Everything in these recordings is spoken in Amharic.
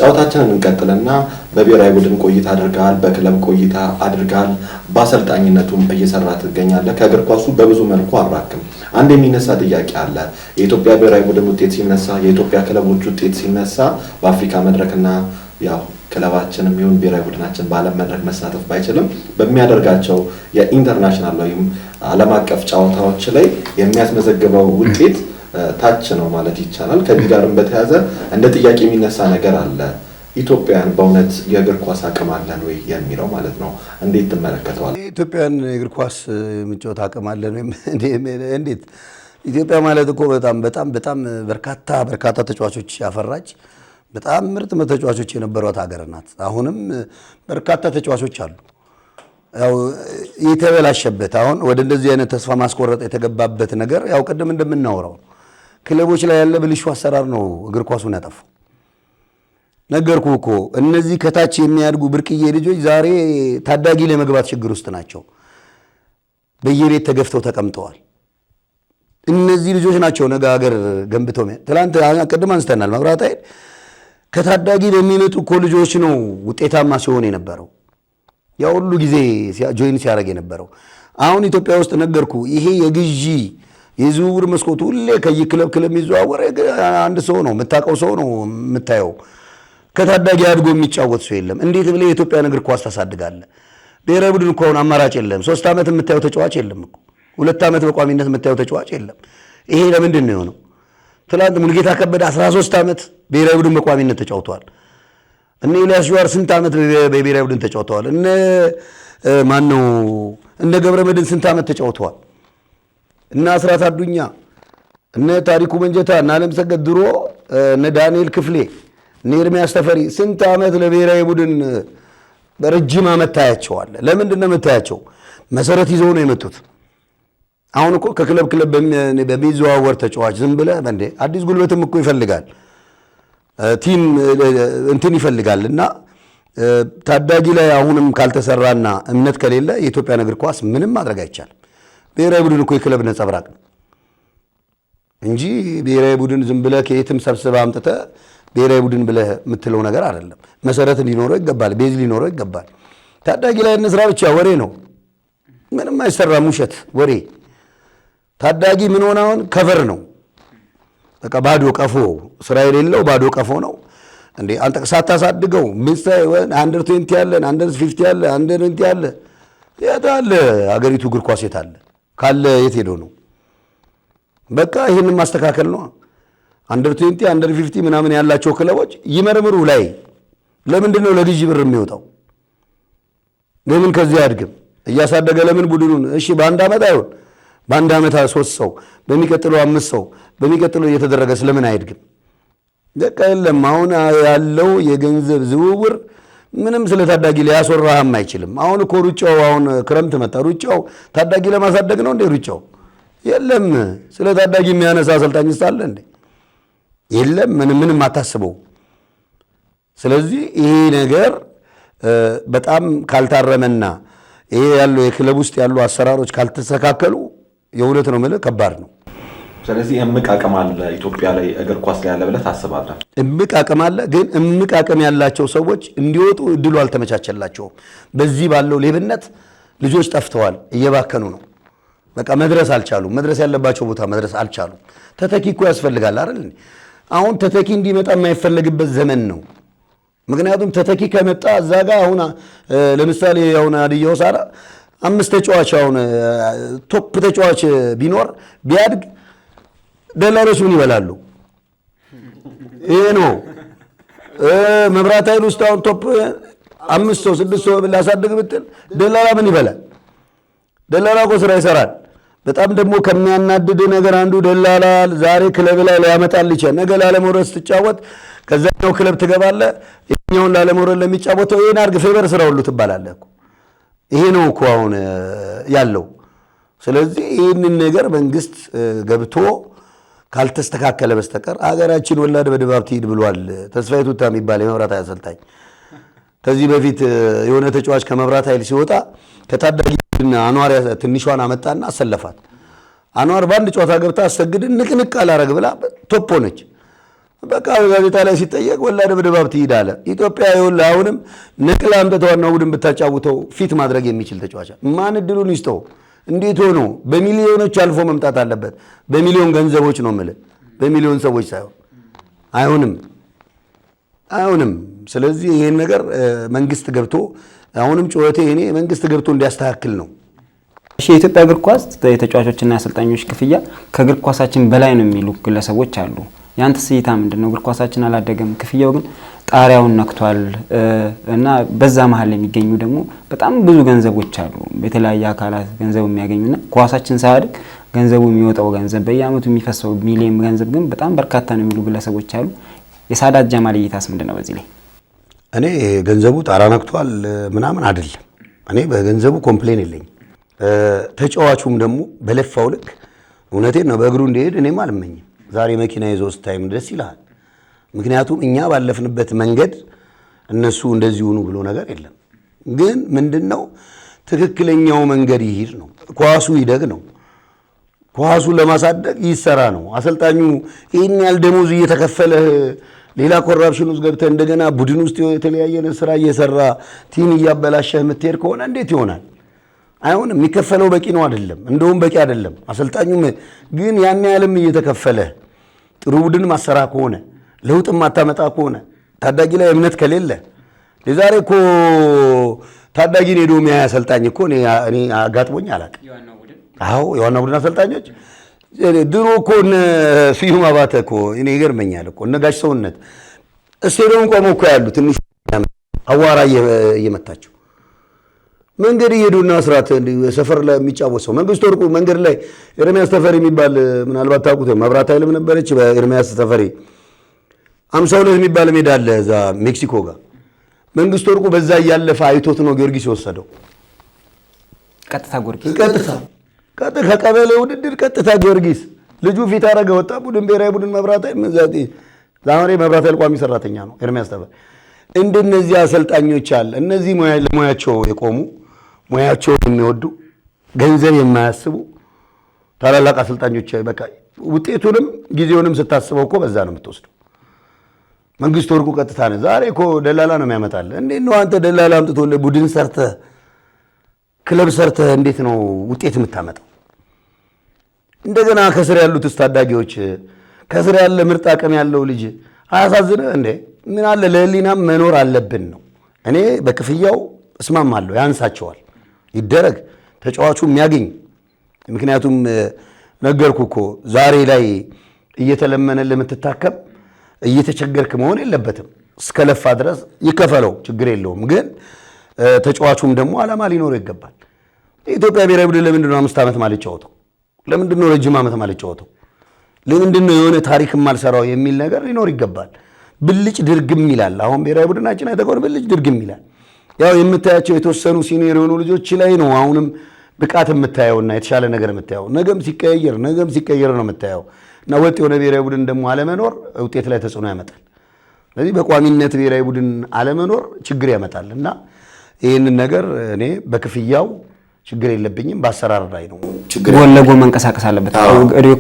ጨዋታችንን እንቀጥልና በብሔራዊ ቡድን ቆይታ አድርጋል በክለብ ቆይታ አድርጋል በአሰልጣኝነቱም እየሰራ ትገኛለህ ከእግር ኳሱ በብዙ መልኩ አራክም አንድ የሚነሳ ጥያቄ አለ የኢትዮጵያ ብሔራዊ ቡድን ውጤት ሲነሳ የኢትዮጵያ ክለቦች ውጤት ሲነሳ በአፍሪካ መድረክና ያው ክለባችንም ይሁን ብሔራዊ ቡድናችን በዓለም መድረክ መሳተፍ ባይችልም በሚያደርጋቸው የኢንተርናሽናል ወይም ዓለም አቀፍ ጨዋታዎች ላይ የሚያስመዘግበው ውጤት ታች ነው ማለት ይቻላል ከዚህ ጋርም በተያያዘ እንደ ጥያቄ የሚነሳ ነገር አለ ኢትዮጵያን በእውነት የእግር ኳስ አቅም አለን ወይ የሚለው ማለት ነው እንዴት ተመለከተዋል ኢትዮጵያን የእግር ኳስ ምንጮት አቅም አለን እንዴት ኢትዮጵያ ማለት እኮ በጣም በርካታ ተጫዋቾች ያፈራች በጣም ምርጥ ተጫዋቾች የነበሯት ሀገር ናት አሁንም በርካታ ተጫዋቾች አሉ ያው የተበላሸበት አሁን ወደ እንደዚህ አይነት ተስፋ ማስቆረጥ የተገባበት ነገር ያው ቀደም እንደምናወራው ክለቦች ላይ ያለ ብልሹ አሰራር ነው እግር ኳሱን ያጠፋው ነገርኩ እኮ እነዚህ ከታች የሚያድጉ ብርቅዬ ልጆች ዛሬ ታዳጊ ለመግባት ችግር ውስጥ ናቸው በየቤት ተገፍተው ተቀምጠዋል እነዚህ ልጆች ናቸው ነገ ሀገር ገንብተው ትላንት ቀደም አንስተናል መብራት አይደል ከታዳጊ በሚመጡ እኮ ልጆች ነው ውጤታማ ሲሆን የነበረው ያ ሁሉ ጊዜ ጆይን ሲያደርግ የነበረው አሁን ኢትዮጵያ ውስጥ ነገርኩ ይሄ የግዢ የዝውውር መስኮቱ ሁሌ ከየክለብ የሚዘዋወር አንድ ሰው ነው የምታውቀው ሰው ነው የምታየው ከታዳጊ አድጎ የሚጫወት ሰው የለም እንዴት ብለ የኢትዮጵያ እግር ኳስ ታሳድጋለህ ብሔራዊ ቡድን እኮ አማራጭ የለም 3 አመት የምታየው ተጫዋች የለም እኮ 2 አመት በቋሚነት የምታየው ተጫዋች የለም ይሄ ለምንድን ነው የሆነው ትላንት ሙልጌታ ከበደ 13 አመት ብሔራዊ ቡድን በቋሚነት ተጫውተዋል እነ ኢልያስ ጁዋር ስንት አመት በብሔራዊ ቡድን ተጫውተዋል እነ ማን ነው እነ ገብረመድህን ስንት አመት ተጫውተዋል እና አስራት አዱኛ እነ ታሪኩ መንጀታ እና አለም ሰገድ ድሮ እነ ዳንኤል ክፍሌ እነ ኤርሚያስ ተፈሪ ስንት አመት ለብሔራዊ ቡድን በረጅም አመት ታያቸዋል ለምንድን ነው የምታያቸው መሰረት ይዘው ነው የመጡት አሁን እኮ ከክለብ በሚዘዋወር ተጫዋች ዝም ብለ እንደ አዲስ ጉልበትም እኮ ይፈልጋል ቲም እንትን ይፈልጋልና ታዳጊ ላይ አሁንም ካልተሰራና እምነት ከሌለ የኢትዮጵያ እግር ኳስ ምንም ማድረግ አይቻልም ብሔራዊ ቡድን እኮ የክለብ ነጸብራቅ እንጂ ብሔራዊ ቡድን ዝም ብለ ከየትም ሰብስበ አምጥተ ብሔራዊ ቡድን ብለ የምትለው ነገር አይደለም መሰረት ሊኖረው ይገባል ቤዝ ሊኖረው ይገባል ታዳጊ ላይ እንስራ ብቻ ወሬ ነው ምንም አይሰራም ውሸት ወሬ ታዳጊ ምን ሆነውን ከቨር ነው በቃ ባዶ ቀፎ ስራ የሌለው ባዶ ቀፎ ነው እንዴ አንተ ሳታሳድገው ምንሳይ አንደር 20 ያለን አንደር 50 ያለ አንደር 20 ያለ ያታለ አገሪቱ እግር ኳስ የታለ ካለ የት ሄዶ ነው በቃ ይሄንን ማስተካከል ነው አንደር 20 አንደር 50 ምናምን ያላቸው ክለቦች ይመርምሩ ላይ ለምንድን ነው ለግዢ ብር የሚወጣው ለምን ከዚህ አድግም እያሳደገ ለምን ቡድኑን እሺ በአንድ አመት አይሆን በአንድ አመት 3 ሰው በሚቀጥለው 5 ሰው በሚቀጥለው እየተደረገ ስለምን አይድግም በቃ የለም አሁን ያለው የገንዘብ ዝውውር ምንም ስለ ታዳጊ ሊያስወራህም አይችልም አሁን እኮ ሩጫው አሁን ክረምት መጣ ሩጫው ታዳጊ ለማሳደግ ነው እንዴ ሩጫው የለም ስለ ታዳጊ የሚያነሳ አሰልጣኝ ይስታል እንዴ የለም ምንም አታስበው ስለዚህ ይሄ ነገር በጣም ካልታረመና ይሄ ያለው የክለብ ውስጥ ያሉ አሰራሮች ካልተስተካከሉ የሁለት ነው ማለት ከባድ ነው ስለዚህ እምቅ አቅም አለ ኢትዮጵያ ላይ እግር ኳስ ላይ ያለ ብለህ ታስባለህ እምቅ አቅም አለ ግን እምቅ አቅም ያላቸው ሰዎች እንዲወጡ እድሉ አልተመቻቸላቸው በዚህ ባለው ሌብነት ልጆች ጠፍተዋል እየባከኑ ነው በቃ መድረስ አልቻሉም መድረስ ያለባቸው ቦታ መድረስ አልቻሉም ተተኪ እኮ ያስፈልጋል አይደል አሁን ተተኪ እንዲመጣ የማይፈልግበት ዘመን ነው ምክንያቱም ተተኪ ከመጣ እዛጋ አሁን ለምሳሌ አሁን አዲያው ሳራ 5 ተጫዋች አሁን ቶፕ ተጫዋች ቢኖር ቢያድግ ደላሎች ምን ይበላሉ ይሄ ነው መብራት ኃይል ውስጥ አሁን ቶፕ 5 ሰው 6 ሰው ላሳድግ ብትል ደላላ ምን ይበላል ደላላ እኮ ስራ ይሰራል በጣም ደግሞ ከሚያናድድ ነገር አንዱ ደላላ ዛሬ ክለብ ላይ ሊያመጣል ይችላል ነገ ላለመውረድ ስትጫወት ከዛኛው ክለብ ትገባለ የኛውን ላለመውረድ ለሚጫወተው ይሄን አርግ ፌቨር ስራ ሁሉ ትባላለህ እኮ ይሄ ነው እኮ አሁን ያለው ስለዚህ ይሄንን ነገር መንግስት ገብቶ ካልተስተካከለ በስተቀር አገራችን ወላድ በድባብ ትይድ ብሏል ተስፋዬ ቱታ የሚባል የመብራት ኃይል አሰልጣኝ ከዚህ በፊት የሆነ ተጫዋች ከመብራት ኃይል ሲወጣ ከታዳጊና አንዋር ትንሿን አመጣና አሰለፋት አንዋር ባንድ ጨዋታ ገብታ አሰግድ ንቅንቅ አላረግ ብላ ቶፕ ሆነች በቃ ጋዜጣ ላይ ሲጠየቅ ወላደ በድባብ ትሄዳለ። ኢትዮጵያ ይኸውልህ አሁንም ነቅላ አምጥተው ዋናው ቡድን ብታጫውተው ፊት ማድረግ የሚችል ተጫዋች ማን እድሉን ይስጠው? እንዴት ሆኖ በሚሊዮኖች አልፎ መምጣት አለበት። በሚሊዮን ገንዘቦች ነው የምልህ፣ በሚሊዮን ሰዎች ሳይሆን አይሆንም። ስለዚህ ይሄን ነገር መንግስት ገብቶ አሁንም ጩኸቴ እኔ መንግስት ገብቶ እንዲያስተካክል ነው። እሺ የኢትዮጵያ እግር ኳስ የተጫዋቾችና አሰልጣኞች ክፍያ ከእግር ኳሳችን በላይ ነው የሚሉ ግለሰቦች አሉ። ያንተስ እይታ ምንድነው? እግር ኳሳችን አላደገም፣ ክፍያው ግን ጣሪያውን ነክቷል እና በዛ መሀል የሚገኙ ደግሞ በጣም ብዙ ገንዘቦች አሉ። በተለያየ አካላት ገንዘብ የሚያገኙና ኳሳችን ሳያድግ ገንዘቡ የሚወጣው ገንዘብ በየአመቱ የሚፈሰው ሚሊዮን ገንዘብ ግን በጣም በርካታ ነው የሚሉ ግለሰቦች አሉ። የሳዳት ጀማል እይታስ ምንድነው በዚህ ላይ? እኔ ገንዘቡ ጣራ ነክቷል ምናምን አይደለም። እኔ በገንዘቡ ኮምፕሌን የለኝም። ተጫዋቹም ደግሞ በለፋው ልክ እውነቴን ነው በእግሩ እንዲሄድ እኔም አልመኝም። ዛሬ መኪና ይዞ ስታይም ደስ ይላል። ምክንያቱም እኛ ባለፍንበት መንገድ እነሱ እንደዚህ ሆኑ ብሎ ነገር የለም። ግን ምንድነው ትክክለኛው መንገድ ይሄድ ነው። ኳሱ ይደግ ነው። ኳሱን ለማሳደግ ይሰራ ነው። አሰልጣኙ ይሄን ያህል ደሞዝ እየተከፈለ ሌላ ኮራፕሽን ውስጥ ገብተህ እንደገና ቡድን ውስጥ የተለያየ ስራ እየሰራ ቲም እያበላሸህ የምትሄድ ከሆነ እንዴት ይሆናል? አይሆንም። የሚከፈለው በቂ ነው አይደለም፣ እንደውም በቂ አይደለም። አሰልጣኙም ግን ያን ያህልም እየተከፈለ ጥሩ ቡድን ማሰራ ከሆነ ለውጥ ማታመጣ ከሆነ ታዳጊ ላይ እምነት ከሌለ የዛሬ እኮ ታዳጊን ሄዶ የሚያይ አሰልጣኝ እኮ እኔ አጋጥሞኝ አላውቅም። አዎ የዋና ቡድን አሰልጣኞች ድሮ እኮ እነ ስዩም አባተ እኮ እኔ ይገርመኛል እኮ እነ ጋሽ ሰውነት ስቴዲየም ቆመው እኮ ያሉ ትንሽ አዋራ እየመታቸው መንገድ እየሄዱና ስራት ሰፈር ላይ የሚጫወት ሰው መንግስቱ ወርቁ መንገድ ላይ ኤርሚያስ ተፈሪ የሚባል ምናልባት ታውቁት መብራት ኃይልም ነበረች በኤርሚያስ ተፈሪ 52 የሚባል ሜዳ አለ እዛ ሜክሲኮ ጋር መንግስቱ ወርቁ በዛ እያለፈ አይቶት ነው ጊዮርጊስ የወሰደው። ቀጥታ ጊዮርጊስ ቀጥታ ከቀበሌ ውድድር ቀጥታ ጊዮርጊስ ልጁ ፊት አረገ ወጣ ቡድን ብሔራዊ ቡድን መብራት ኃይል ዛሬ መብራት ኃይል ቋሚ ሰራተኛ ነው ኤርሚያስ ተፈሪ። እንደነዚህ አሰልጣኞች አለ እነዚህ ለሙያቸው የቆሙ ሙያቸውን የሚወዱ ገንዘብ የማያስቡ ታላላቅ አሰልጣኞች በቃ ውጤቱንም ጊዜውንም ስታስበው እኮ በዛ ነው የምትወስደው። መንግስቱ ወርቁ ቀጥታ ነው ዛሬ እኮ ደላላ ነው የሚያመጣል። እንዴት ነው አንተ ደላላ አምጥቶልህ ቡድን ሰርተህ ክለብ ሰርተህ እንዴት ነው ውጤት የምታመጣው? እንደገና ከስር ያሉት ታዳጊዎች ከስር ያለ ምርጥ አቅም ያለው ልጅ አያሳዝንህ እንዴ? ምን አለ ለህሊናም መኖር አለብን ነው። እኔ በክፍያው እስማማለሁ፣ ያንሳቸዋል ይደረግ ተጫዋቹ የሚያገኝ ምክንያቱም ነገርኩ እኮ ዛሬ ላይ እየተለመነ ለምትታከም እየተቸገርክ መሆን የለበትም። እስከለፋ ድረስ ይከፈለው ችግር የለውም። ግን ተጫዋቹም ደግሞ ዓላማ ሊኖረው ይገባል። የኢትዮጵያ ብሔራዊ ቡድን ለምንድነው 5 ዓመት ማለት ጫወተው? ለምንድነው ረጅም ዓመት ማለት ጫወተው? ለምንድነው የሆነ ታሪክ ማልሰራው የሚል ነገር ሊኖር ይገባል። ብልጭ ድርግም ይላል። አሁን ብሔራዊ ቡድናችን አይተቆር ብልጭ ድርግም ይላል። ያው የምታያቸው የተወሰኑ ሲኒየር የሆኑ ልጆች ላይ ነው አሁንም ብቃት የምታየውና የተሻለ ነገር የምታየው። ነገም ሲቀየር ነው የምታየው። እና ወጥ የሆነ ብሔራዊ ቡድን ደግሞ አለመኖር ውጤት ላይ ተጽዕኖ ያመጣል። ስለዚህ በቋሚነት ብሔራዊ ቡድን አለመኖር ችግር ያመጣል። እና ይህንን ነገር እኔ በክፍያው ችግር የለብኝም፣ በአሰራር ላይ ነው ችግር። ጎን ለጎን መንቀሳቀስ አለበት፣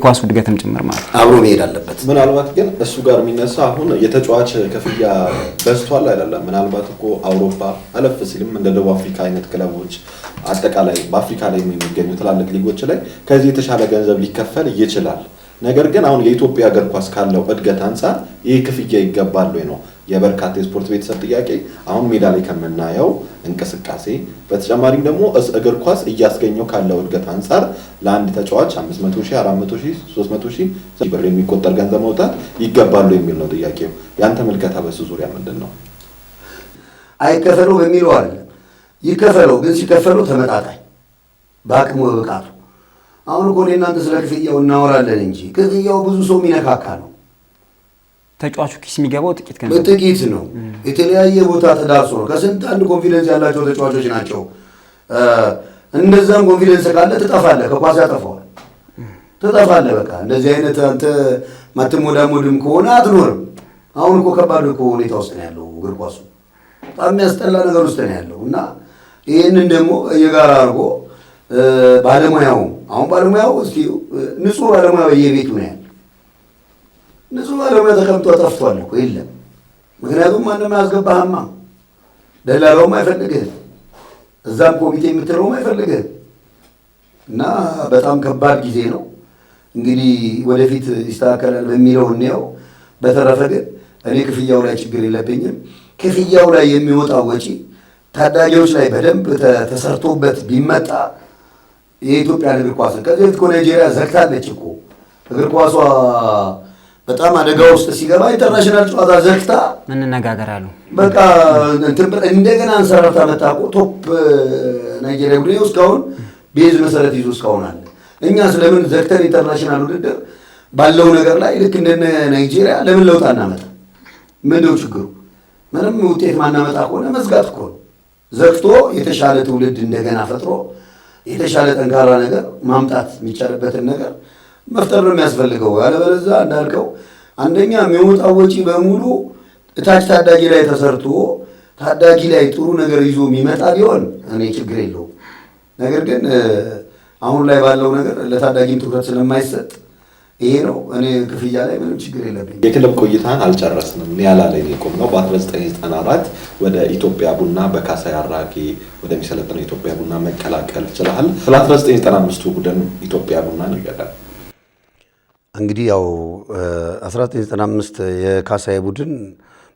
ኳሱ እድገትም ጭምር ማለት አብሮ መሄድ አለበት። ምናልባት ግን እሱ ጋር የሚነሳ አሁን የተጫዋች ክፍያ በዝቷል አይደለም። ምናልባት እኮ አውሮፓ አለፍ ሲልም እንደ ደቡብ አፍሪካ አይነት ክለቦች አጠቃላይ በአፍሪካ ላይ የሚገኙ ትላልቅ ሊጎች ላይ ከዚህ የተሻለ ገንዘብ ሊከፈል ይችላል። ነገር ግን አሁን የኢትዮጵያ እግር ኳስ ካለው እድገት አንፃር ይህ ክፍያ ይገባል ወይ ነው የበርካታ የስፖርት ቤተሰብ ጥያቄ። አሁን ሜዳ ላይ ከምናየው እንቅስቃሴ በተጨማሪም ደግሞ እግር ኳስ እያስገኘው ካለው እድገት አንፃር ለአንድ ተጫዋች 500,000 400,000 300,000 ብር የሚቆጠር ገንዘብ መውጣት ይገባሉ የሚል ነው ጥያቄው። ያንተ ምልከታ በሱ ዙሪያ ምንድነው? አይከፈለው በሚለው አይደለም ይከፈለው፣ ግን ሲከፈለው ተመጣጣኝ በአቅሙ በብቃቱ። አሁን እኮ እናንተ ስለ ክፍያው እናወራለን እንጂ ክፍያው ብዙ ሰው የሚነካካ ነው። ተጫዋቹ ኪስ የሚገባው ጥቂት ነው። የተለያየ ቦታ ተዳርሶ ነው። ከስንት አንድ ኮንፊደንስ ያላቸው ተጫዋቾች ናቸው። እንደዛም ኮንፊደንስ ካለ ትጠፋለህ፣ ከኳስ ያጠፋዋል፣ ትጠፋለህ። በቃ እንደዚህ አይነት አንተ ማትሞዳሞድም ከሆነ አትኖርም። አሁን እኮ ከባድ እኮ ሁኔታ ውስጥ ነው ያለው እግር ኳሱ፣ በጣም የሚያስጠላ ነገር ውስጥ ነው ያለው። እና ይህንን ደግሞ የጋራ አድርጎ ባለሙያው አሁን ባለሙያው እስቲ ንጹህ ባለሙያ በየቤቱ ነው ያለው። ንጹህ ባለሙያ ተቀምጦ ጠፍቷል እኮ የለም። ምክንያቱም ማንም አያስገባህማ፣ ደላላውም አይፈልግህም፣ እዛም ኮሚቴ የምትለውም አይፈልግህም። እና በጣም ከባድ ጊዜ ነው። እንግዲህ ወደፊት ይስተካከላል በሚለው እንየው። በተረፈ ግን እኔ ክፍያው ላይ ችግር የለብኝም። ክፍያው ላይ የሚወጣው ወጪ ታዳጊዎች ላይ በደንብ ተሰርቶበት ቢመጣ የኢትዮጵያን እግር ኳስ ከዚህ በፊት እኮ ናይጄሪያ ዘግታለች እኮ እግር ኳሷ በጣም አደጋ ውስጥ ሲገባ ኢንተርናሽናል ጨዋታ ዘግታ እንነጋገራሉ። በቃ እንደገና አንሰራርታ መጣ እኮ ቶፕ ናይጄሪያ ቡድን እስካሁን ቤዝ መሰረት ይዞ እስካሁን አለ። እኛ ስለምን ዘግተን ኢንተርናሽናል ውድድር ባለው ነገር ላይ ልክ እንደነ ናይጄሪያ ለምን ለውጥ አናመጣ? ምንድነው ችግሩ? ምንም ውጤት ማናመጣ ከሆነ መዝጋት እኮ ነው። ዘግቶ የተሻለ ትውልድ እንደገና ፈጥሮ የተሻለ ጠንካራ ነገር ማምጣት የሚቻልበትን ነገር መፍጠር ነው የሚያስፈልገው። ያለበለዚያ እንዳልከው አንደኛ የሚወጣው ወጪ በሙሉ እታች ታዳጊ ላይ ተሰርቶ ታዳጊ ላይ ጥሩ ነገር ይዞ የሚመጣ ቢሆን እኔ ችግር የለውም። ነገር ግን አሁን ላይ ባለው ነገር ለታዳጊም ትኩረት ስለማይሰጥ ይሄ ነው። እኔ ክፍያ ላይ ምንም ችግር የለብኝ። የክለብ ቆይታን አልጨረስንም። ኒያላ ላይ የቆምነው በ1994 ወደ ኢትዮጵያ ቡና በካሳይ አራጌ ወደሚሰለጥነው ኢትዮጵያ ቡና መቀላቀል ችለሃል። ስለ 1995ቱ ቡድን ኢትዮጵያ ቡና ንገረን። እንግዲህ ያው 1995 የካሳይ ቡድን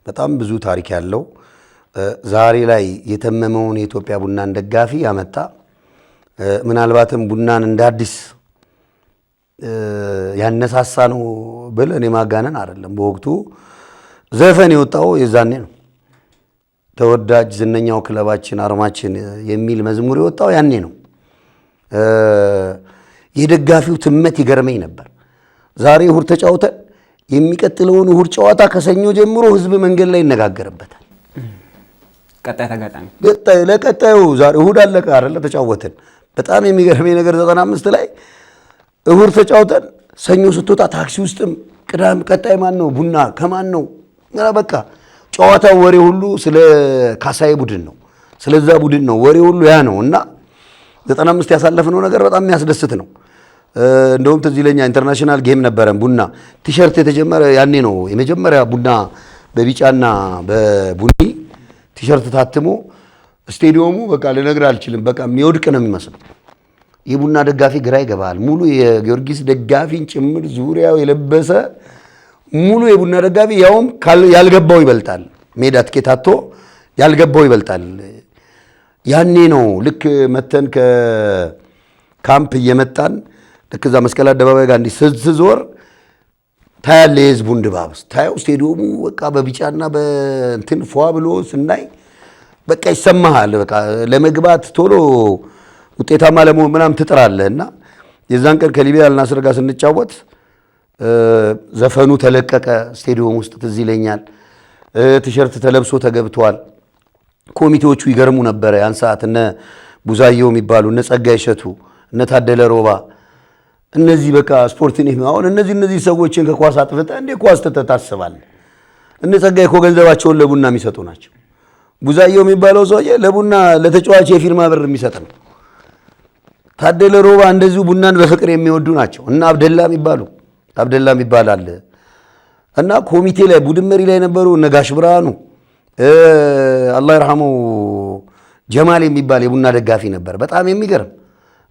በጣም ብዙ ታሪክ ያለው ዛሬ ላይ የተመመውን የኢትዮጵያ ቡናን ደጋፊ ያመጣ ምናልባትም ቡናን እንደ አዲስ ያነሳሳ ነው ብል እኔ ማጋነን አይደለም። በወቅቱ ዘፈን የወጣው የዛኔ ነው። ተወዳጅ ዝነኛው ክለባችን አርማችን የሚል መዝሙር የወጣው ያኔ ነው። የደጋፊው ትመት ይገርመኝ ነበር። ዛሬ እሁድ ተጫውተን የሚቀጥለውን እሁድ ጨዋታ ከሰኞ ጀምሮ ህዝብ መንገድ ላይ ይነጋገርበታል። ቀጣይ ተጋጣሚ ለቀጣዩ ዛሬ እሁድ አለቀ አይደለ? ተጫወተን። በጣም የሚገርመኝ ነገር 95 ላይ እሁድ ተጫውተን ሰኞ ስትወጣ ታክሲ ውስጥም ቅዳሜ ቀጣይ ማን ነው ቡና ከማን ነው በቃ ጨዋታው ወሬ ሁሉ ስለ ካሳይ ቡድን ነው፣ ስለዛ ቡድን ነው ወሬ ሁሉ ያ ነው። እና 95 ያሳለፍነው ነገር በጣም የሚያስደስት ነው። እንደውም ትዝ ይለኛል ኢንተርናሽናል ጌም ነበረን ቡና ቲሸርት የተጀመረ ያኔ ነው። የመጀመሪያ ቡና በቢጫና በቡኒ ቲሸርት ታትሞ ስቴዲየሙ በቃ ልነግርህ አልችልም፣ በቃ የሚወድቅ ነው የሚመስለው። የቡና ደጋፊ ግራ ይገባል። ሙሉ የጊዮርጊስ ደጋፊን ጭምር ዙሪያው የለበሰ ሙሉ የቡና ደጋፊ ያውም ያልገባው ይበልጣል። ሜዳ ትኬት አጥቶ ያልገባው ይበልጣል። ያኔ ነው ልክ መተን ከካምፕ እየመጣን ልክ እዛ መስቀል አደባባይ ጋር እንዲህ ስትዞር ታያለ የህዝቡን ድባብ ታየው። ስቴዲየሙ በቃ በቢጫና በእንትን ፏ ብሎ ስናይ በቃ ይሰማሃል። በቃ ለመግባት ቶሎ ውጤታማ ለመሆን ምናምን ትጥራለህ። እና የዛን ቀን ከሊቢያ አልናስር ጋር ስንጫወት ዘፈኑ ተለቀቀ ስቴዲየም ውስጥ ትዝ ይለኛል። ቲሸርት ተለብሶ ተገብቷል። ኮሚቴዎቹ ይገርሙ ነበረ ያን ሰዓት። እነ ቡዛየው የሚባሉ እነ ጸጋይ እሸቱ እነ ታደለ ሮባ እነዚህ በቃ ስፖርትን አሁን እነዚህ ሰዎችን ከኳስ አጥፍተህ እንዴ ኳስ ታስባለህ? እነ ጸጋይ እኮ ገንዘባቸውን ለቡና የሚሰጡ ናቸው። ቡዛየው የሚባለው ሰውዬ ለቡና ለተጫዋች የፊርማ ብር የሚሰጥ ነው። ታደለ ሮባ እንደዚሁ ቡናን በፍቅር የሚወዱ ናቸው። እና አብደላ የሚባል አለ። እና ኮሚቴ ላይ ቡድን መሪ ላይ ነበሩ እነ ጋሽ ብርሃኑ፣ አላህ ይርሐመው ጀማል የሚባል የቡና ደጋፊ ነበር። በጣም የሚገርም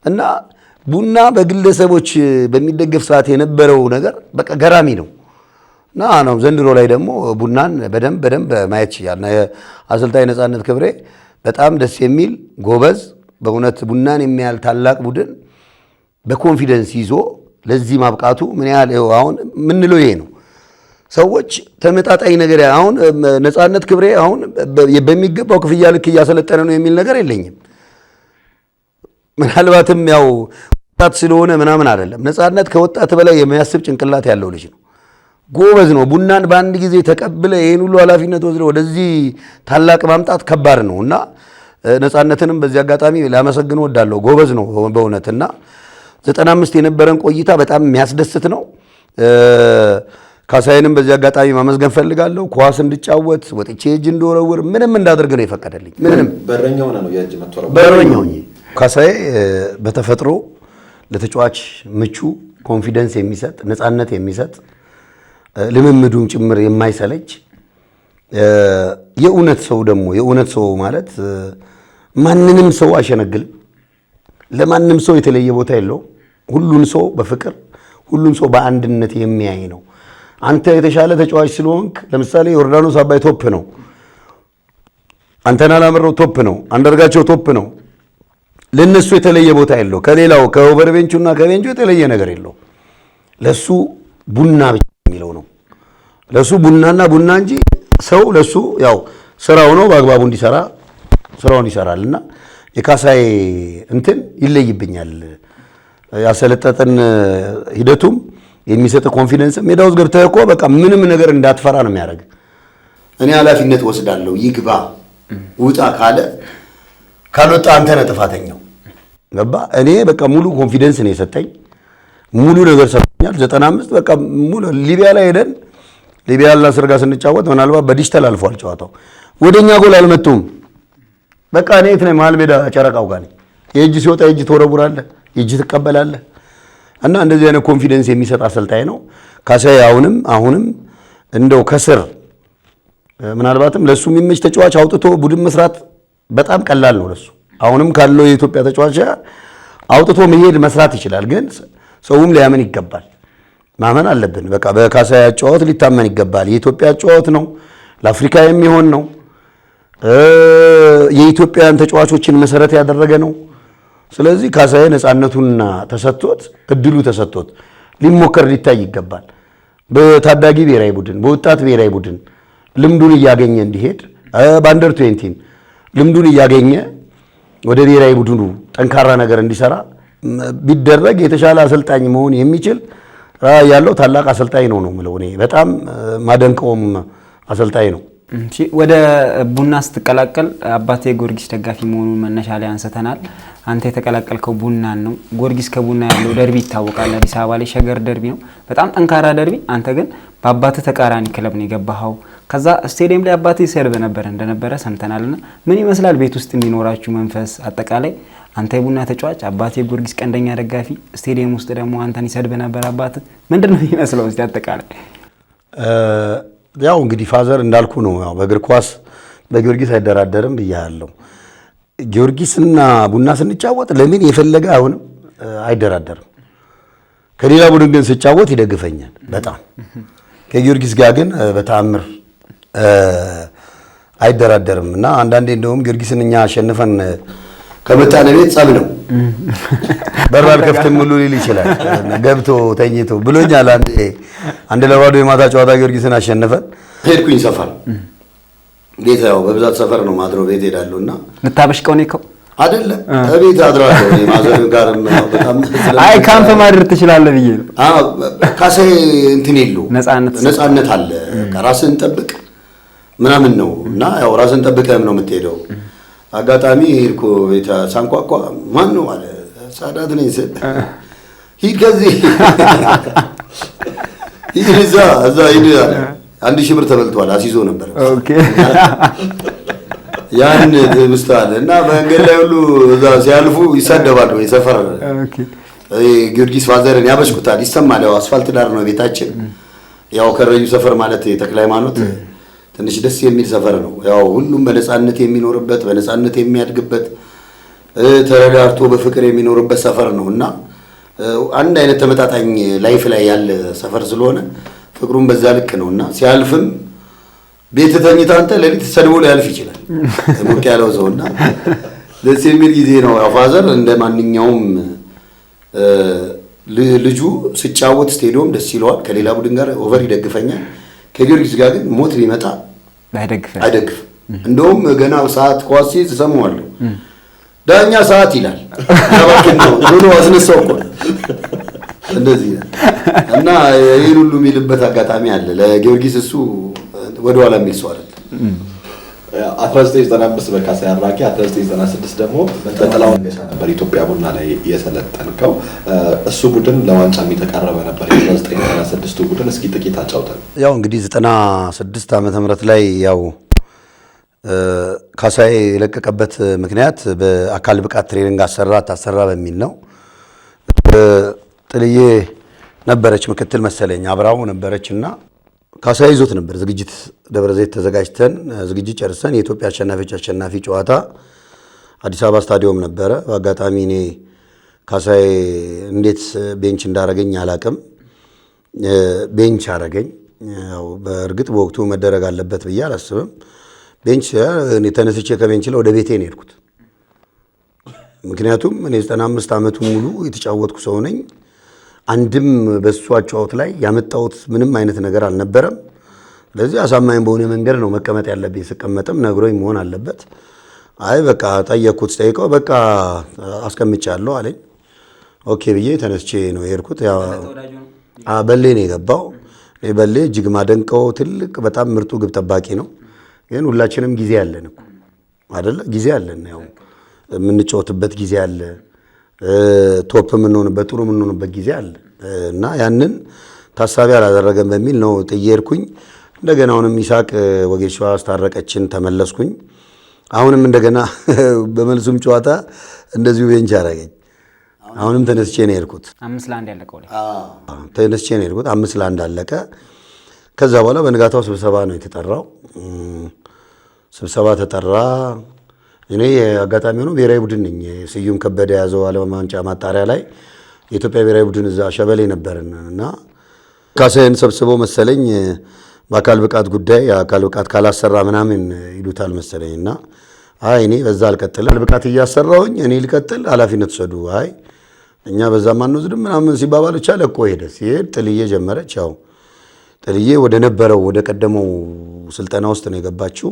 እና ቡና በግለሰቦች በሚደገፍ ሰዓት የነበረው ነገር በቃ ገራሚ ነው። እና ነው ዘንድሮ ላይ ደግሞ ቡናን በደንብ ማየት ይችላል። አሰልጣኝ ነጻነት ክብሬ በጣም ደስ የሚል ጎበዝ፣ በእውነት ቡናን የሚያህል ታላቅ ቡድን በኮንፊደንስ ይዞ ለዚህ ማብቃቱ ምን ያህል አሁን ምንለው ይሄ ነው። ሰዎች ተመጣጣኝ ነገር አሁን ነጻነት ክብሬ አሁን በሚገባው ክፍያ ልክ እያሰለጠነ ነው የሚል ነገር የለኝም። ምናልባትም ያው ወጣት ስለሆነ ምናምን አይደለም። ነጻነት ከወጣት በላይ የሚያስብ ጭንቅላት ያለው ልጅ ነው። ጎበዝ ነው። ቡናን በአንድ ጊዜ ተቀብለ ይህን ሁሉ ኃላፊነት ወስደ ወደዚህ ታላቅ ማምጣት ከባድ ነው እና ነጻነትንም በዚህ አጋጣሚ ላመሰግን ወዳለሁ። ጎበዝ ነው በእውነት እና 95 የነበረን ቆይታ በጣም የሚያስደስት ነው። ካሳይንም በዚህ አጋጣሚ ማመስገን ፈልጋለሁ። ኳስ እንድጫወት ወጥቼ እጅ እንደወረውር ምንም እንዳደርግ ነው የፈቀደልኝ። ምንም በረኛው ነው የእጅ መተረው በረኛው ካሳይ በተፈጥሮ ለተጫዋች ምቹ ኮንፊደንስ የሚሰጥ ነጻነት የሚሰጥ ልምምዱም ጭምር የማይሰለች የእውነት ሰው ደግሞ የእውነት ሰው ማለት ማንንም ሰው አይሸነግልም። ለማንም ሰው የተለየ ቦታ የለው። ሁሉን ሰው በፍቅር ሁሉን ሰው በአንድነት የሚያይ ነው። አንተ የተሻለ ተጫዋች ስለሆንክ ለምሳሌ ዮርዳኖስ አባይ ቶፕ ነው፣ አንተና ላምረው ቶፕ ነው፣ አንዳርጋቸው ቶፕ ነው። ለነሱ የተለየ ቦታ የለው። ከሌላው ከኦቨርቤንቹና ከቤንቹ የተለየ ነገር የለው። ለሱ ቡና ብቻ የሚለው ነው። ለሱ ቡናና ቡና እንጂ ሰው ለሱ ያው ስራው ነው፣ በአግባቡ እንዲሰራ ስራውን ይሰራልና የካሳዬ እንትን ይለይብኛል። ያሰለጠጠን ሂደቱም የሚሰጥ ኮንፊደንስ ሜዳ ውስጥ ገብተህ እኮ በቃ ምንም ነገር እንዳትፈራ ነው የሚያደርግ። እኔ ኃላፊነት ወስዳለሁ ይግባ ውጣ ካለ ካልወጣ አንተ ነህ ጥፋተኛው። ገባ? እኔ በቃ ሙሉ ኮንፊደንስ ነው የሰጠኝ፣ ሙሉ ነገር ሰጥቶኛል። 95 በቃ ሙሉ ሊቢያ ላይ ሄደን ሊቢያ አልናስር ጋር ስንጫወት ምናልባት በዲሽ ተላልፏል ጨዋታው። ወደኛ ጎል አልመጡም። በቃ እኔ የት ነኝ? መሀል ሜዳ ጨረቃው ጋር ነኝ። የእጅ ሲወጣ የእጅ ትወረውራለህ፣ የእጅ ትቀበላለህ። እና እንደዚህ አይነት ኮንፊደንስ የሚሰጥ አሰልጣኝ ነው ካሳዬ። አሁንም እንደው ከስር ምናልባትም ለሱ የሚመች ተጫዋች አውጥቶ ቡድን መስራት በጣም ቀላል ነው ለሱ። አሁንም ካለው የኢትዮጵያ ተጫዋች አውጥቶ መሄድ መስራት ይችላል። ግን ሰውም ሊያምን ይገባል፣ ማመን አለብን። በቃ በካሳዬ አጨዋወት ሊታመን ይገባል። የኢትዮጵያ አጨዋወት ነው፣ ለአፍሪካ የሚሆን ነው፣ የኢትዮጵያን ተጫዋቾችን መሰረት ያደረገ ነው። ስለዚህ ካሳዬ ነፃነቱና ተሰጥቶት እድሉ ተሰጥቶት ሊሞከር ሊታይ ይገባል። በታዳጊ ብሔራዊ ቡድን በወጣት ብሔራዊ ቡድን ልምዱን እያገኘ እንዲሄድ በአንደር 20 ልምዱን እያገኘ ወደ ብሔራዊ ቡድኑ ጠንካራ ነገር እንዲሰራ ቢደረግ የተሻለ አሰልጣኝ መሆን የሚችል ያለው ታላቅ አሰልጣኝ ነው የምለው። እኔ በጣም ማደንቀውም አሰልጣኝ ነው። ወደ ቡና ስትቀላቀል አባቴ ጊዮርጊስ ደጋፊ መሆኑን መነሻ ላይ አንስተናል። አንተ የተቀላቀልከው ቡናን ነው። ጊዮርጊስ ከቡና ያለው ደርቢ ይታወቃል። አዲስ አበባ ላይ ሸገር ደርቢ ነው፣ በጣም ጠንካራ ደርቢ። አንተ ግን በአባትህ ተቃራኒ ክለብ ነው የገባኸው። ከዛ ስቴዲየም ላይ አባትህ ይሰርብ እንደነበረ ሰምተናልና ምን ይመስላል ቤት ውስጥ የሚኖራችሁ መንፈስ? አጠቃላይ አንተ የቡና ተጫዋች፣ አባትህ የጊዮርጊስ ቀንደኛ ደጋፊ፣ ስቴዲየም ውስጥ ደግሞ አንተን ይሰርብ ነበር አባትህ። ምንድነው የሚመስለው እስቲ አጠቃላይ? ያው እንግዲህ ፋዘር እንዳልኩ ነው። ያው በእግር ኳስ በጊዮርጊስ አይደራደርም ብያለሁ። ጊዮርጊስና ቡና ስንጫወት ለምን የፈለገ አሁንም አይደራደርም። ከሌላ ቡድን ግን ስጫወት ይደግፈኛል በጣም። ከጊዮርጊስ ጋር ግን በተአምር አይደራደርም እና አንዳንዴ እንደውም ጊዮርጊስን እኛ አሸንፈን ከመጣን ቤት ጸብ ነው። በራል ከፍተን ሙሉ ሊል ይችላል ገብቶ ተኝቶ ብሎኛል። አንድ ለባዶ የማታ ጨዋታ ጊዮርጊስን አሸንፈን ሄድኩኝ ሰፈር። ቤት ያው በብዛት ሰፈር ነው ማድረው። ቤት ሄዳለሁና ልታበሽቀው ነው አይደለም ቤት አድራለሁ። እኔ ማዘር ጋርም በጣም አይ ካምፕ ማድረግ ትችላለህ ብዬ ነው። ካሳዬ እንትን የለው ነፃነት አለ። ራስህን ጠብቅ ምናምን ነው እና ያው ራስህን ጠብቀህም ነው የምትሄደው። አጋጣሚ ሄድኩ ቤት ሳንኳኳ ማን ነው አለ። ሳዳት ነኝ ስል ሂድ ከዚህ ሂድ እዛ ሂድ አለ። 1000 ብር ተበልቷል። አሲዞ ነበር። ኦኬ ያን ትብስታል እና በመንገድ ላይ ሁሉ እዛ ሲያልፉ ይሳደባሉ። የሰፈር ጊዮርጊስ ፋዘርን ያበሽኩታል። ይሰማል። ያው አስፋልት ዳር ነው ቤታችን። ያው ከረዩ ሰፈር ማለት የተክለ ሃይማኖት ትንሽ ደስ የሚል ሰፈር ነው። ያው ሁሉም በነፃነት የሚኖርበት በነፃነት የሚያድግበት ተረዳርቶ በፍቅር የሚኖርበት ሰፈር ነው እና አንድ አይነት ተመጣጣኝ ላይፍ ላይ ያለ ሰፈር ስለሆነ ፍቅሩን በዛ ልክ ነውና ሲያልፍም ቤት ተኝተህ አንተ ለሊት ሰድቦ ሊያልፍ ይችላል። ሞቅ ያለው ሰውና ደስ የሚል ጊዜ ነው። ያው ፋዘር እንደ ማንኛውም ልጁ ሲጫወት ስቴዲየም ደስ ይለዋል። ከሌላ ቡድን ጋር ኦቨር ይደግፈኛል። ከጊዮርጊስ ጋር ግን ሞት ቢመጣ አይደግፍም። እንደውም ገና ሰዓት ኳስ ሲይዝ እሰማዋለሁ። ዳኛ ሰዓት ይላል። አባክን ነው ብሎ አስነሳው እኮ እንደዚህ እና ይሄን ሁሉ የሚልበት አጋጣሚ አለ። ለጊዮርጊስ እሱ ወደ ኋላ የሚል ሰው አይደለም። 1995 በካሳዬ አራቂ፣ 1996 ደግሞ በጥላሁን ገሰሰ ነበር ኢትዮጵያ ቡና ላይ የሰለጠንከው። እሱ ቡድን ለዋንጫ የተቃረበ ነበር። 1996 ቡድን እስኪ ጥቂት አጫውተን። ያው እንግዲህ 96 ዓመተ ምህረት ላይ ያው ካሳዬ የለቀቀበት ምክንያት በአካል ብቃት ትሬኒንግ አሰራ በሚል ነው። ጥልዬ ነበረች ምክትል መሰለኝ አብራው ነበረችና ካሳዬ ይዞት ነበር ዝግጅት ደብረ ዘይት ተዘጋጅተን ዝግጅት ጨርሰን የኢትዮጵያ አሸናፊዎች አሸናፊ ጨዋታ አዲስ አበባ ስታዲየም ነበረ። በአጋጣሚ እኔ ካሳዬ እንዴት ቤንች እንዳረገኝ አላቅም። ቤንች አረገኝ። ያው በእርግጥ በወቅቱ መደረግ አለበት ብዬ አላስብም። ቤንች እኔ ተነስቼ ከቤንች ላይ ወደ ቤቴ ነው የሄድኩት። ምክንያቱም እኔ 95 ዓመቱ ሙሉ የተጫወትኩ ሰው ነኝ። አንድም በሱ አጫወት ላይ ያመጣሁት ምንም አይነት ነገር አልነበረም። ስለዚህ አሳማኝ በሆነ መንገድ ነው መቀመጥ ያለብኝ። ስቀመጥም ነግሮኝ መሆን አለበት። አይ በቃ ጠየቅኩት። ጠይቀው በቃ አስቀምጫለሁ አለኝ። ኦኬ ብዬ ተነስቼ ነው የሄድኩት። በሌ ነው የገባው። በሌ እጅግ ማደንቀው ትልቅ በጣም ምርጡ ግብ ጠባቂ ነው። ግን ሁላችንም ጊዜ አለን እኮ አይደለ? ጊዜ አለን። ያው የምንጫወትበት ጊዜ አለ፣ ቶፕ የምንሆንበት ጥሩ የምንሆንበት ጊዜ አለ እና ያንን ታሳቢ አላደረገም በሚል ነው ጥዬ ሄድኩኝ። እንደገና አሁንም ይስሐቅ ወጌሻ አስታረቀችን፣ ተመለስኩኝ። አሁንም እንደገና በመልሱም ጨዋታ እንደዚሁ ቤንች አደረገኝ። አሁንም ተነስቼ ነው የሄድኩት። 5-1 ያለቀው ላይ ተነስቼ ነው የሄድኩት። 5-1 አለቀ። ከዛ በኋላ በንጋታው ስብሰባ ነው የተጠራው። ስብሰባ ተጠራ። እኔ አጋጣሚ ሆኖ ብሔራዊ ቡድን ነኝ። ስዩም ከበደ የያዘው ዓለም ዋንጫ ማጣሪያ ላይ የኢትዮጵያ ብሔራዊ ቡድን እዛ ሸበሌ ነበርን እና ካሳዬን ሰብስበው መሰለኝ በአካል ብቃት ጉዳይ የአካል ብቃት ካላሰራ ምናምን ይሉታል መሰለኝ እና አይ እኔ በዛ አልቀጥልም፣ ብቃት እያሰራሁኝ እኔ ልቀጥል፣ ኃላፊነት ወሰዱ። አይ እኛ በዛ ማንወስድም ምናምን ሲባባል ብቻ ለቆ ሄደ። ሲሄድ ጥልዬ ጀመረች። ያው ጥልዬ ወደ ነበረው ወደ ቀደመው ስልጠና ውስጥ ነው የገባችው።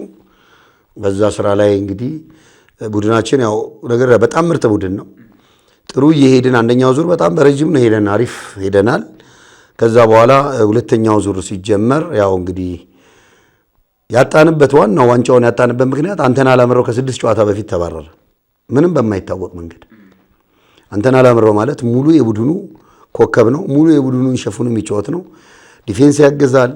በዛ ስራ ላይ እንግዲህ ቡድናችን ያው ነገር በጣም ምርጥ ቡድን ነው። ጥሩ እየሄድን አንደኛው ዙር በጣም በረጅም ነው ሄደን አሪፍ ሄደናል። ከዛ በኋላ ሁለተኛው ዙር ሲጀመር ያው እንግዲህ ያጣንበት ዋናው ዋንጫውን ያጣንበት ምክንያት አንተና አላምረው ከ6 ጨዋታ በፊት ተባረረ። ምንም በማይታወቅ መንገድ አንተና አላምረው ማለት ሙሉ የቡድኑ ኮከብ ነው። ሙሉ የቡድኑን ሸፍኑ የሚጫወት ነው። ዲፌንስ ያገዛል፣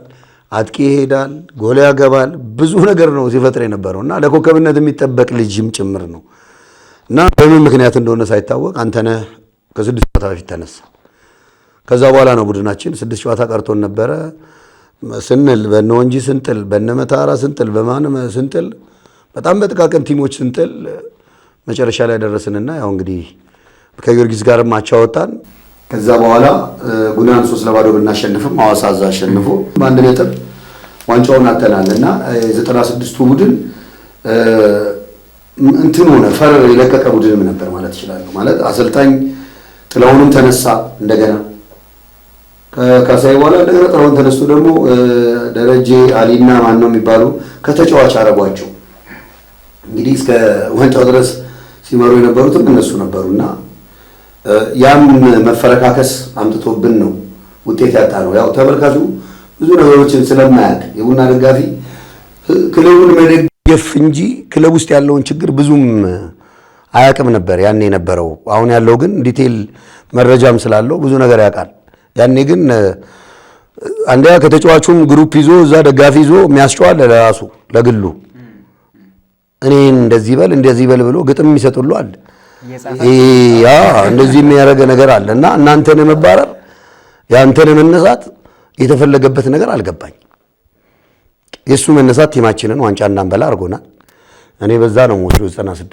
አጥቂ ይሄዳል፣ ጎል ያገባል። ብዙ ነገር ነው ሲፈጥር የነበረው እና ለኮከብነት የሚጠበቅ ልጅም ጭምር ነው እና በምን ምክንያት እንደሆነ ሳይታወቅ አንተነህ ከ6 ጨዋታ በፊት ተነሳ። ከዛ በኋላ ነው ቡድናችን 6 ጨዋታ ቀርቶን ነበረ ስንል በነ ወንጂ ስንጥል፣ በነ መታራ ስንጥል፣ በማንም ስንጥል፣ በጣም በጥቃቅን ቲሞች ስንጥል መጨረሻ ላይ ደረስንና ያው እንግዲህ ከጊዮርጊስ ጋርም አቻ ወጣን። ከዛ በኋላ ጉናን 3-0 ብናሸንፍም ሐዋሳ አዛ አሸንፎ በአንድ ነጥብ ዋንጫውን አተናልና የ96ቱ ቡድን እንትን ሆነ ፈር የለቀቀ ቡድንም ነበር ማለት ይችላል። ማለት አሰልጣኝ ጥላውንም ተነሳ እንደገና ከካሳዬ በኋላ እንደገና ጥላውን ተነስቶ ደግሞ ደረጀ አሊና ማን ነው የሚባሉ ከተጫዋች አረጓቸው። እንግዲህ እስከ ዋንጫው ድረስ ሲመሩ የነበሩትም እነሱ ነበሩና ያም መፈረካከስ አምጥቶብን ነው ውጤት ያጣ ነው። ያው ተመልካቹ ብዙ ነገሮችን ስለማያውቅ የቡና ደጋፊ ክለቡን መደገፍ እንጂ ክለብ ውስጥ ያለውን ችግር ብዙም አያውቅም ነበር ያኔ የነበረው። አሁን ያለው ግን ዲቴል መረጃም ስላለው ብዙ ነገር ያውቃል። ያኔ ግን አንደኛ ከተጫዋቹም ግሩፕ ይዞ እዛ ደጋፊ ይዞ የሚያስጨዋል ለራሱ ለግሉ እኔን እንደዚህ በል ብሎ ግጥም የሚሰጡሉ አለ። ያ እንደዚህ የሚያደርግ ነገር አለ እና እናንተን መባረር ያንተን መነሳት የተፈለገበት ነገር አልገባኝ። የሱ መነሳት ቲማችንን ዋንጫ እንዳንበላ አድርጎናል። እኔ በዛ ነው ወስዶ 96